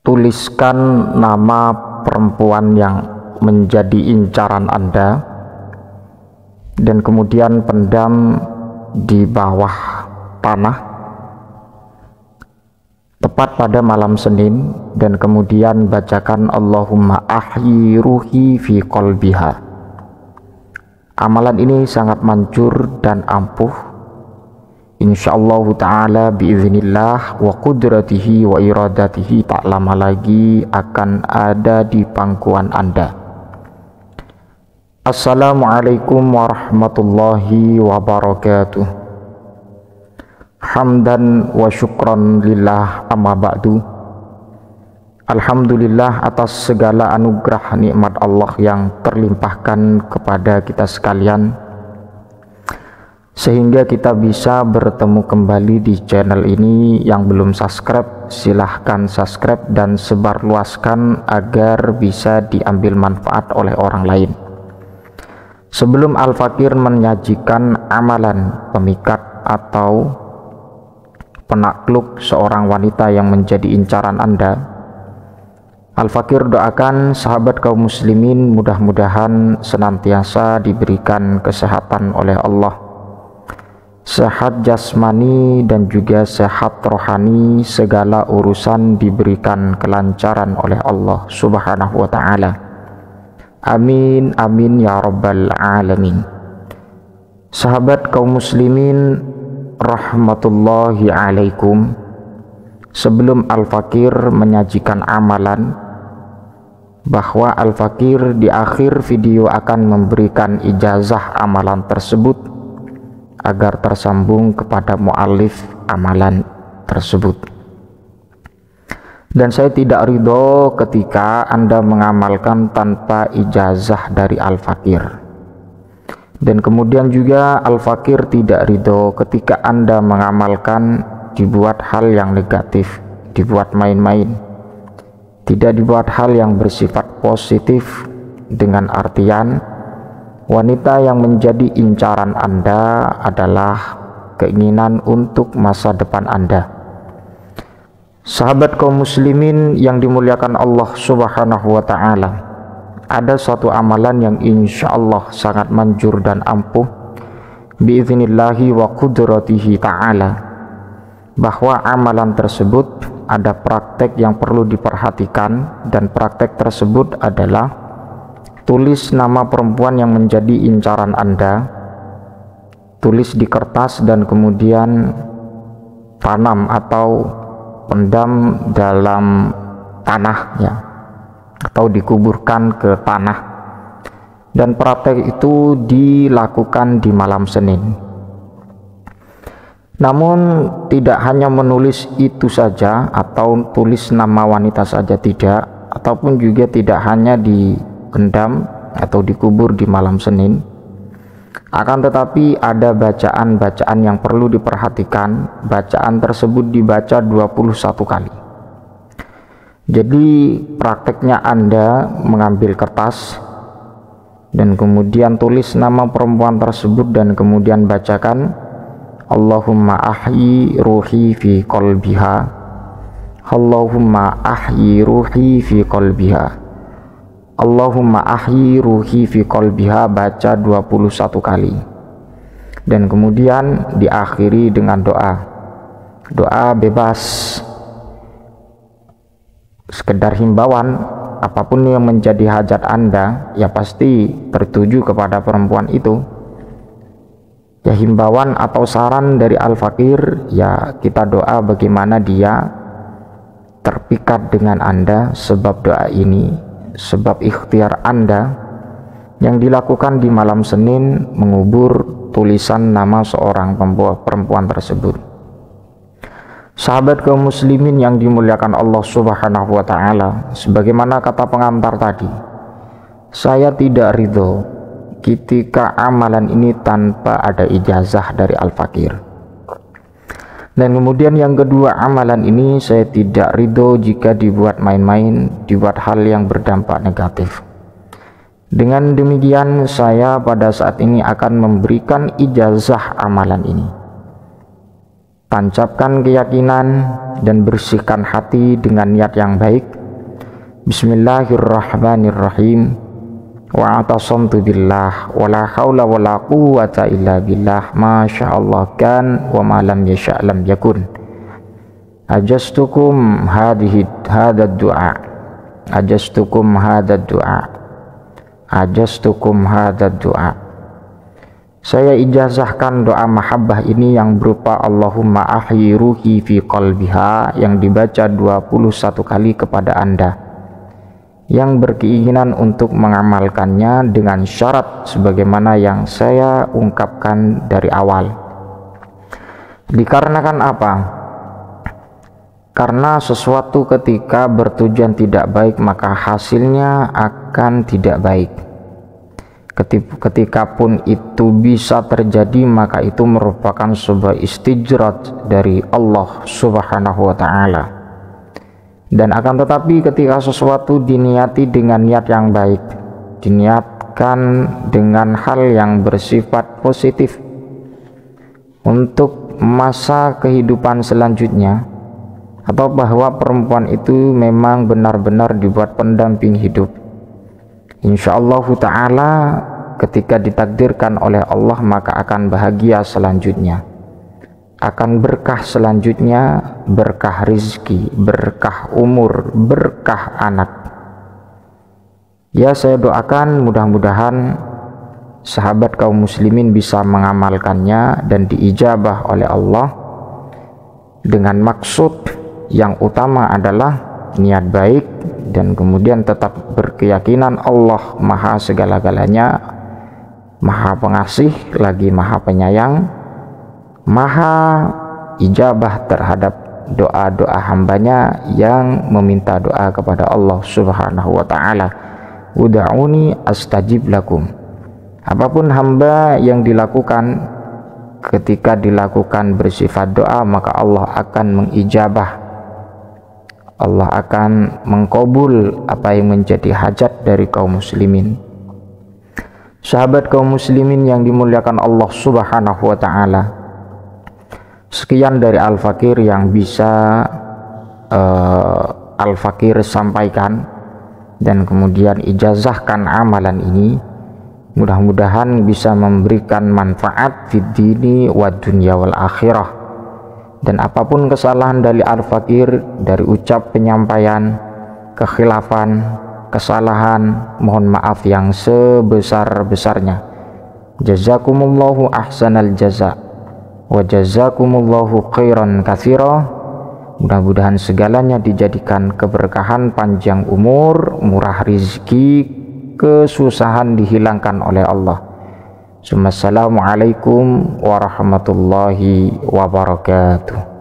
tuliskan nama perempuan yang menjadi incaran Anda dan kemudian pendam di bawah tanah tepat pada malam Senin, dan kemudian bacakan Allahumma ahyi ruhi fi qalbiha. Amalan ini sangat manjur dan ampuh, insyaallah ta'ala biiznillah wa qudratihi wa iradatihi, tak lama lagi akan ada di pangkuan Anda. Assalamualaikum warahmatullahi wabarakatuh. Hamdan wa syukran lillah, amma ba'du. Alhamdulillah atas segala anugerah nikmat Allah yang terlimpahkan kepada kita sekalian, sehingga kita bisa bertemu kembali di channel ini. Yang belum subscribe, silahkan subscribe dan sebarluaskan agar bisa diambil manfaat oleh orang lain. Sebelum Al-Fakir menyajikan amalan pemikat atau penakluk seorang wanita yang menjadi incaran Anda, Al-Fakir doakan sahabat kaum muslimin mudah-mudahan senantiasa diberikan kesehatan oleh Allah, sehat jasmani dan juga sehat rohani, segala urusan diberikan kelancaran oleh Allah subhanahu wa ta'ala. Amin amin ya rabbal alamin. Sahabat kaum muslimin rahmatullahi alaikum, sebelum Al-Fakir menyajikan amalan, bahwa Al-Fakir di akhir video akan memberikan ijazah amalan tersebut agar tersambung kepada muallif amalan tersebut. Dan saya tidak ridho ketika Anda mengamalkan tanpa ijazah dari Al-Fakir. Dan kemudian juga Al-Fakir tidak ridho ketika Anda mengamalkan dibuat hal yang negatif, dibuat main-main, tidak dibuat hal yang bersifat positif, dengan artian wanita yang menjadi incaran Anda adalah keinginan untuk masa depan Anda. Sahabat kaum muslimin yang dimuliakan Allah subhanahu wa ta'ala, ada suatu amalan yang insya Allah sangat manjur dan ampuh biiznillahi wa qudratihi ta'ala, bahwa amalan tersebut ada praktek yang perlu diperhatikan, dan praktek tersebut adalah tulis nama perempuan yang menjadi incaran Anda, tulis di kertas dan kemudian tanam atau pendam dalam tanah ya, atau dikuburkan ke tanah. Dan praktek itu dilakukan di malam Senin. Namun tidak hanya menulis itu saja atau tulis nama wanita saja, tidak, ataupun juga tidak hanya dipendam atau dikubur di malam Senin, akan tetapi ada bacaan-bacaan yang perlu diperhatikan. Bacaan tersebut dibaca 21 kali. Jadi prakteknya Anda mengambil kertas dan kemudian tulis nama perempuan tersebut dan kemudian bacakan Allahumma ahyi ruhi fi qalbiha, Allahumma ahyi ruhi fi qalbiha, Allahumma ahyi ruhi fi qalbiha, baca 21 kali. Dan kemudian diakhiri dengan doa bebas, sekedar himbauan, apapun yang menjadi hajat Anda ya pasti tertuju kepada perempuan itu. Ya himbauan atau saran dari Al-Fakir, ya kita doa bagaimana dia terpikat dengan Anda, sebab doa ini, sebab ikhtiar Anda yang dilakukan di malam Senin mengubur tulisan nama seorang perempuan tersebut. Sahabat kaum muslimin yang dimuliakan Allah subhanahu wa ta'ala, sebagaimana kata pengantar tadi, saya tidak ridho ketika amalan ini tanpa ada ijazah dari Al-Fakir. Dan kemudian yang kedua, amalan ini saya tidak ridho jika dibuat main-main, dibuat hal yang berdampak negatif. Dengan demikian saya pada saat ini akan memberikan ijazah amalan ini. tancapkan keyakinan dan bersihkan hati dengan niat yang baik. Bismillahirrahmanirrahim. Wa atasamtu billah wa la haula wa la quwwata illa billah ma sya'allah kan wa ma lam yasha' lam yakun. Ajastukum hadha du'a. Ajastukum hadha du'a. Ajastukum hadha du'a. Saya ijazahkan doa mahabbah ini yang berupa Allahumma ahyi ruhi fi qalbiha, yang dibaca 21 kali kepada Anda yang berkeinginan untuk mengamalkannya dengan syarat sebagaimana yang saya ungkapkan dari awal. Dikarenakan apa? Karena sesuatu ketika bertujuan tidak baik maka hasilnya akan tidak baik. Ketika pun itu bisa terjadi maka itu merupakan sebuah istijrat dari Allah Subhanahu wa ta'ala. Dan akan tetapi ketika sesuatu diniati dengan niat yang baik, diniatkan dengan hal yang bersifat positif untuk masa kehidupan selanjutnya, atau bahwa perempuan itu memang benar-benar dibuat pendamping hidup, insyaallah ta'ala ketika ditakdirkan oleh Allah maka akan bahagia selanjutnya, akan berkah selanjutnya, berkah rizki, berkah umur, berkah anak. Ya, saya doakan mudah-mudahan sahabat kaum muslimin bisa mengamalkannya dan diijabah oleh Allah dengan maksud yang utama adalah niat baik, dan kemudian tetap berkeyakinan Allah maha segala-galanya, maha pengasih lagi maha penyayang, maha ijabah terhadap doa-doa hambanya yang meminta doa kepada Allah Subhanahu wa ta'ala. Ud'uni astajib lakum. Apapun hamba yang dilakukan, ketika dilakukan bersifat doa maka Allah akan mengijabah, Allah akan mengkabul apa yang menjadi hajat dari kaum muslimin. Sahabat kaum muslimin yang dimuliakan Allah Subhanahu wa ta'ala, sekian dari Al-Fakir yang bisa Al-Fakir sampaikan dan kemudian ijazahkan amalan ini. Mudah-mudahan bisa memberikan manfaat fid dini wa dunya wal akhirah. Dan apapun kesalahan dari Al-Fakir, dari ucap penyampaian, kekhilafan, kesalahan, mohon maaf yang sebesar-besarnya. Jazakumullahu ahsanal jaza wa jazakumullahu khairan katsira. Mudah-mudahan segalanya dijadikan keberkahan, panjang umur, murah rizki, kesusahan dihilangkan oleh Allah. Assalamualaikum warahmatullahi wabarakatuh.